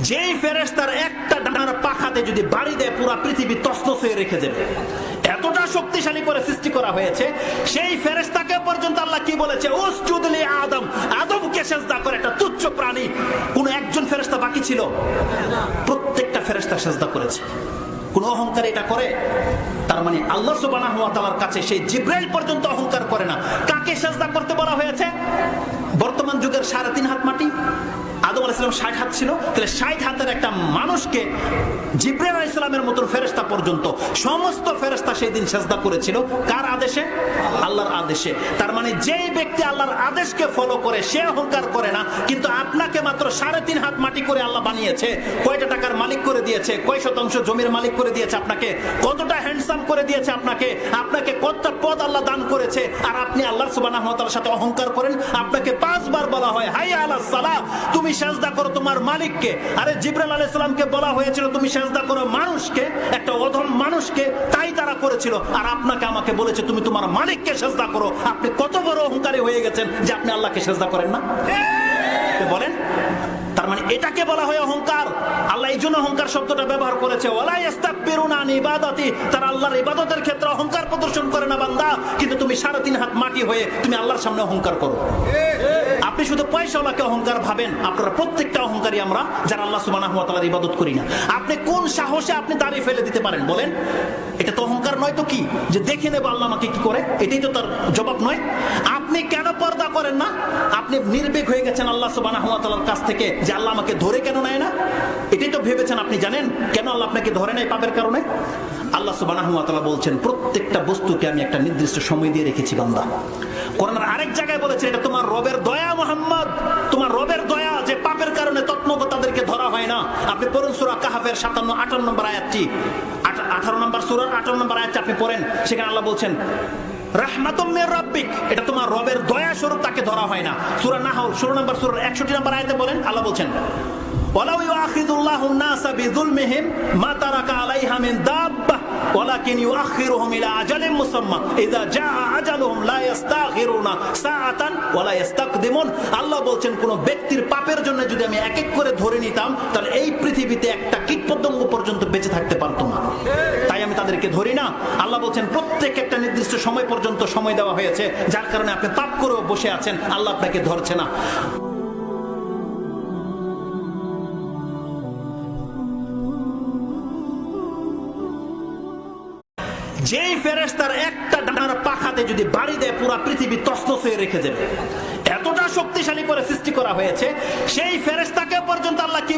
যেই ফেরেশতার একটা ডানার পাখাতে যদি বাড়ি দেয় পুরো পৃথিবী তছনছ হয়ে রেখে দেবে, এতটা শক্তিশালী করে সৃষ্টি করা হয়েছে। সেই ফেরেশতাকে পর্যন্ত আল্লাহ কি বলেছে, উসজুদ লি আদম, আদমকে সিজদা করে। একটা তুচ্ছ প্রাণী, কোন একজন ফেরেশতা বাকি ছিল? প্রত্যেকটা ফেরেশতা সিজদা করেছে। কোন অহংকার এটা করে? তার মানে আল্লাহ সুবহানাহু ওয়া তাআলার কাছে সেই জিবরাইল পর্যন্ত অহংকার করে না। কাকে সিজদা করতে বলা হয়েছে? বর্তমান যুগের 3.5 হাত মাটি। আদম আলাইহিস সালাম 60 হাত ছিল, তাহলে 60 হাতের একটা মানুষকে জিবরাইল আলাইহিস সালামের মতো ফেরেশতা পর্যন্ত সমস্ত ফেরেশতা সেই দিন সিজদা করেছিল। কার আদেশে? আল্লাহর আদেশে। তার মানে যেই ব্যক্তি আল্লাহর আদেশকে ফলো করে সে অহংকার করে না। কিন্তু আপনাকে মাত্র 3.5 হাত মাটি করে আল্লাহ বানিয়েছে, কয়টা টাকার মালিক করে দিয়েছে, কয় শতাংশ জমির মালিক করে দিয়েছে আপনাকে, কতটা হ্যান্ডসাম করে দিয়েছে আপনাকে, আপনাকে কতটা পদ আল্লাহ দান করেছে, আর আপনি আল্লাহ সুবহানাহু ওয়া তাআলার সাথে অহংকার করেন। আপনাকে 5 বার বলা হয় হাইয়া আলাস সালাহ, তুমি সিজদা করো তোমার মালিককে। আরে জিবরাইল আলাইহিস সালামকে বলা হয়েছিল তুমি সিজদা করো মানুষকে, একটা অধম মানুষকে, তাই তারা করেছিল। আর আপনাকে আমাকে বলেছে তুমি তোমার মালিককে সিজদা করো। আপনি কত বড় অহংকারী হয়ে গেছেন যে আপনি আল্লাহকে সিজদা করেন না? বলেন। তার মানে এটাকে বলা হয় অহংকার। আল্লাহ এই জন্য অহংকার শব্দটা ব্যবহার করেছে, ওয়ালা ইস্তাকবিরুনা আন ইবাদাতি। তারা আল্লাহর ইবাদতের ক্ষেত্রে অহংকার প্রদর্শন করে না বান্দা, কিন্তু তুমি 3.5 হাত মাটি হয়ে তুমি আল্লাহর সামনে অহংকার করো। আপনি শুধু পয়সাওয়ালাকে অহংকার ভাবেন, আপনারা প্রত্যেকটা অহংকারী আমরা যারা আল্লাহ সুবহানাহু ওয়া তাআলার ইবাদত করি না। আপনি কোন সাহসে আপনি দাঁড়িয়ে ফেলে দিতে পারেন বলেন? এটা তো অহংকার নয় তো কি? যে দেখে নেব আল্লাহ আমাকে কি করে, এটাই তো তার জবাব নয়। আপনি কেন পর্দা করেন না? আপনি নির্ভীক হয়ে গেছেন আল্লাহ সুবহানাহু ওয়া তাআলার কাছ থেকে যে আল্লাহ আমাকে ধরে কেন নেয় না, এটাই তো ভেবেছেন। আপনি জানেন কেন আল্লাহ আপনাকে ধরে নেয়? পাপের কারণে। আল্লাহ সুবহানাহু ওয়া তাআলা বলছেন প্রত্যেকটা বস্তুকে আমি একটা নির্দিষ্ট সময় দিয়ে রেখেছি বান্দা। কোরআনের আরেক জায়গায় বলেছে এটা তোমার রবের দয়া মুহাম্মদ, তোমার রবের দয়া যে পাপের কারণে তৎমত তাদেরকে ধরা হয় না। আপনি পড়ুন সূরা কাহফের 57-58 নম্বর আয়াতটি, 18 নম্বর সূরার 18 নম্বর আয়াতটি আপনি পড়েন। সেখানে আল্লাহ বলছেন রাহমাতুম মির রাব্বিক, এটা তোমার রবের দয়া স্বরূপ তাকে ধরা হয় না। সূরা নাহল 16 নম্বর সূরার 61 নম্বর আয়াতে বলেন, আল্লাহ বলছেন ওয়ালাউ ইউআখিযুল্লাহু আন-নাসা বিযুলমিহিম মা তারাকা আলাইহা মিন দাব্বাহ ওয়ালাকিন ইউআখিরুহুম ইলা আজালিন মুসাম্মা ইযা জাআ আজালুহুম লা ইস্তাখিরুনা সাআতান ওয়া লা ইস্তাকদিমুন। আল্লাহ বলছেন কোন ব্যক্তির পাপের জন্য যদি আমি এক এক করে ধরে নিতাম তাহলে এই পৃথিবীতে একটা কীটপতঙ্গ পর্যন্ত বেঁচে থাকতে পারতো না, তাই আমি তাদেরকে ধরি না। আল্লাহ বলছেন প্রত্যেক একটা নির্দিষ্ট সময় পর্যন্ত সময় দেওয়া হয়েছে, যার কারণে আপনি পাপ করেও বসে আছেন, আল্লাহ আপনাকে ধরছে না। যেই ফেরেশতার একটা ডানার পাখাতে যদি বাড়ি দেয় পুরো পৃথিবী তছনছ হয়ে রেখে দেবে, এতটা শক্তিশালী করে সৃষ্টি করা হয়েছে। সেই ফেরেশতাকে পর্যন্ত আল্লাহ কি